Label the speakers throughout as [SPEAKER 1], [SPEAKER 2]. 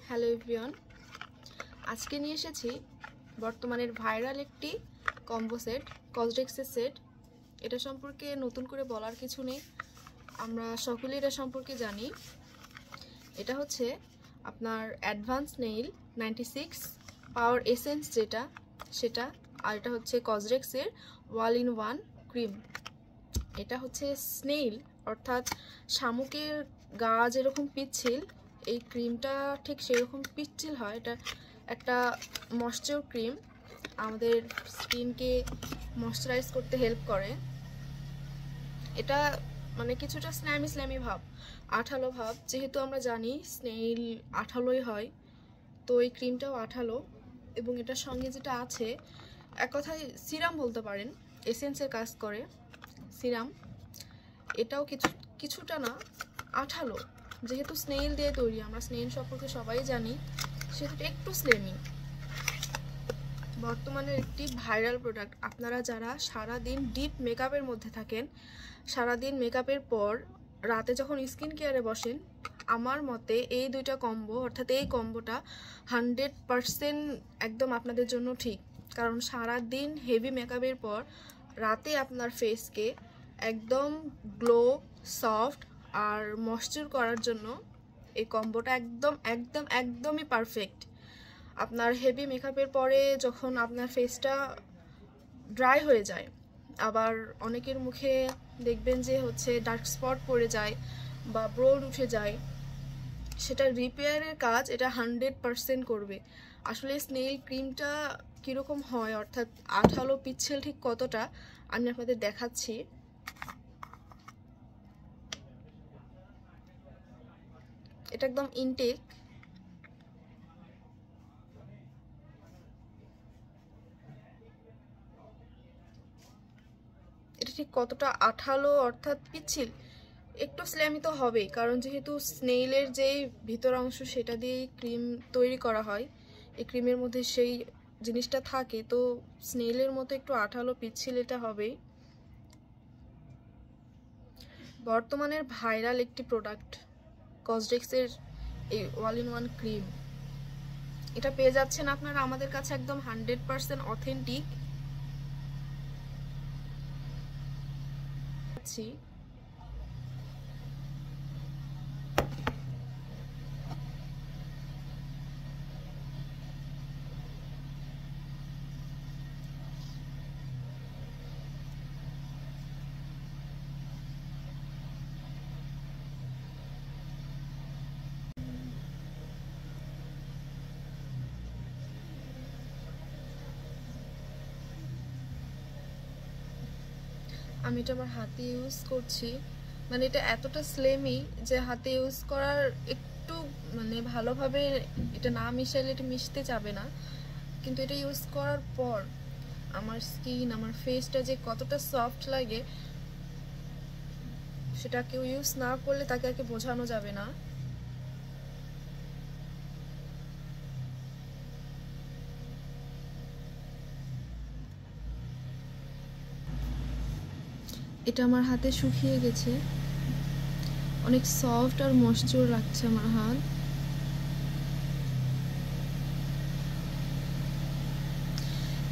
[SPEAKER 1] Hello everyone, আজকে নিয়ে এসেছি বর্তমানের ভাইরাল একটি কম্বো সেট, কসডেক্সের সেট। এটা সম্পর্কে নতুন করে বলার কিছু নেই, আমরা সকলেই এটা সম্পর্কে জানি। এটা হচ্ছে আপনার অ্যাডভান্স নেইল 96 পাওয়ার এসেন্স সেটা, আর এটা হচ্ছে কসডেক্সের ওয়াল ইন ওয়ান ক্রিম। এটা হচ্ছে স্নেইল অর্থাৎ শামুকের গা যেরকম পিচ্ছিল, এই ক্রিমটা ঠিক সেরকম পিচ্ছিল হয়। এটা একটা ময়েশ্চার ক্রিম, আমাদের স্কিনকে ময়েশ্চারাইজ করতে হেল্প করে। এটা মানে কিছুটা স্ল্যামি ভাব, আঠালো ভাব, যেহেতু আমরা জানি স্নেইল আঠালোই হয়, তো এই ক্রিমটাও আঠালো। এবং এটার সঙ্গে যেটা আছে, এক কথায় সিরাম বলতে পারেন, এসেন্সের কাজ করে সিরাম। এটাও কিছুটা না আঠালো, যেহেতু স্নেইল দিয়ে তৈরি, আমরা স্নেইল সম্পর্কে সবাই জানি, সেটা একটু স্লেমি। বর্তমানে একটি ভাইরাল প্রোডাক্ট। আপনারা যারা সারাদিন ডিপ মেকআপের মধ্যে থাকেন, সারাদিন মেকআপের পর রাতে যখন স্কিন কেয়ারে বসেন, আমার মতে এই দুইটা কম্বো, অর্থাৎ এই কম্বোটা 100% একদম আপনাদের জন্য ঠিক। কারণ সারাদিন হেভি মেকআপের পর রাতে আপনার ফেসকে একদম গ্লো, সফট আর ময়েশ্চার করার জন্য এই কম্বোটা একদমই পারফেক্ট। আপনার হেভি মেকআপের পরে যখন আপনার ফেসটা ড্রাই হয়ে যায়, আবার অনেকের মুখে দেখবেন যে হচ্ছে ডার্ক স্পট পড়ে যায় বা ব্রোড উঠে যায়, সেটা রিপেয়ারের কাজ এটা 100% করবে। আসলে স্নেইল ক্রিমটা কীরকম হয়, অর্থাৎ আঠালো পিচ্ছিল ঠিক কতটা, আমি আপনাদের দেখাচ্ছি। এটা একদম ইনটেক, এটা ঠিক কতটা আঠালো অর্থাৎ পিচ্ছিল, একটু স্ল্যামি তো হবেই, কারণ যেহেতু স্নেইলের যেই ভিতর অংশ সেটা দিয়েই ক্রিম তৈরি করা হয়, এই ক্রিমের মধ্যে সেই জিনিসটা থাকে, তো স্নেইলের মতো একটু আঠালো পিচ্ছিল এটা হবেই। বর্তমানের ভাইরাল একটি প্রোডাক্ট কসডেক্সের এই অল ইন ওয়ান ক্রিম, এটা পেয়ে যাচ্ছেন আপনারা আমাদের কাছে একদম 100% অথেন্টিক। আমি এটা আমার হাতে ইউজ করছি, মানে এটা এতটা স্লেমি যে হাতে ইউজ করার একটু মানে ভালোভাবে এটা না মিশাইলে এটা মিশতে যাবে না। কিন্তু এটা ইউজ করার পর আমার স্কিন, আমার ফেসটা যে কতটা সফট লাগে, সেটা কেউ ইউজ না করলে তাকে আর কি বোঝানো যাবে না। এটা আমার হাতে শুকিয়ে গেছে, অনেক সফট আর ময়েশ্চার লাগছে আমার হাত।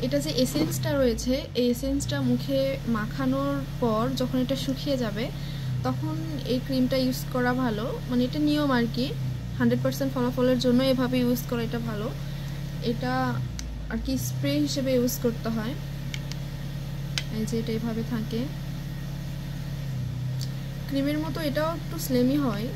[SPEAKER 1] এটা যে এসেন্সটা রয়েছে, এই এসেন্সটা মুখে মাখানোর পর যখন এটা শুকিয়ে যাবে, তখন এই ক্রিমটা ইউজ করা ভালো। মানে এটা নিয়ম আর কি, 100% ফলাফলের জন্য এভাবে ইউজ করা এটা ভালো। এটা আর কি স্প্রে হিসেবে ইউজ করতে হয়। এই যে এটা এভাবে থাকে, ক্রিমের মতো এটাও একটু স্লেমি হয়।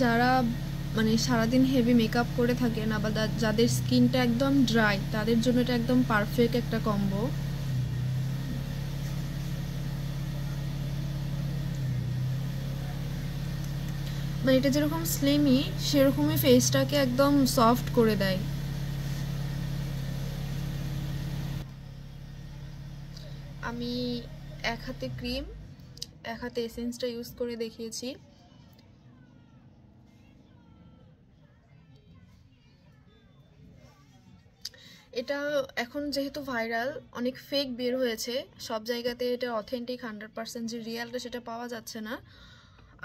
[SPEAKER 1] যারা মানে সারাদিন হেভি মেকআপ করে থাকেন, আবার যাদের স্কিনটা একদম ড্রাই, তাদের জন্য এটা একদম পারফেক্ট একটা কম্বো। মানে এটা যেরকম স্লিমি, সেরকমই ফেসটাকে একদম সফট করে দেয়। আমি এক হাতে ক্রিম, এক হাতে এসেন্সটা ইউজ করে দেখিয়েছি। এটা এখন যেহেতু ভাইরাল, অনেক ফেক বের হয়েছে, সব জায়গাতে এটা অথেন্টিক 100% যে রিয়ালটা সেটা পাওয়া যাচ্ছে না।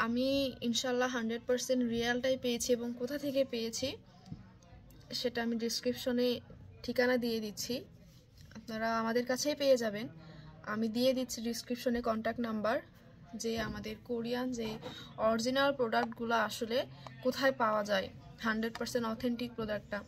[SPEAKER 1] আমি ইনশাল্লাহ 100% রিয়ালটাই পেয়েছি, এবং কোথা থেকে পেয়েছি সেটা আমি ডিসক্রিপশনে ঠিকানা দিয়ে দিচ্ছি, আপনারা আমাদের কাছেই পেয়ে যাবেন। আমি দিয়ে দিচ্ছি ডিসক্রিপশনে কন্ট্যাক্ট নাম্বার, যে আমাদের কোরিয়ান যে অরিজিনাল প্রোডাক্টগুলো আসলে কোথায় পাওয়া যায়, 100% অথেন্টিক প্রোডাক্টটা।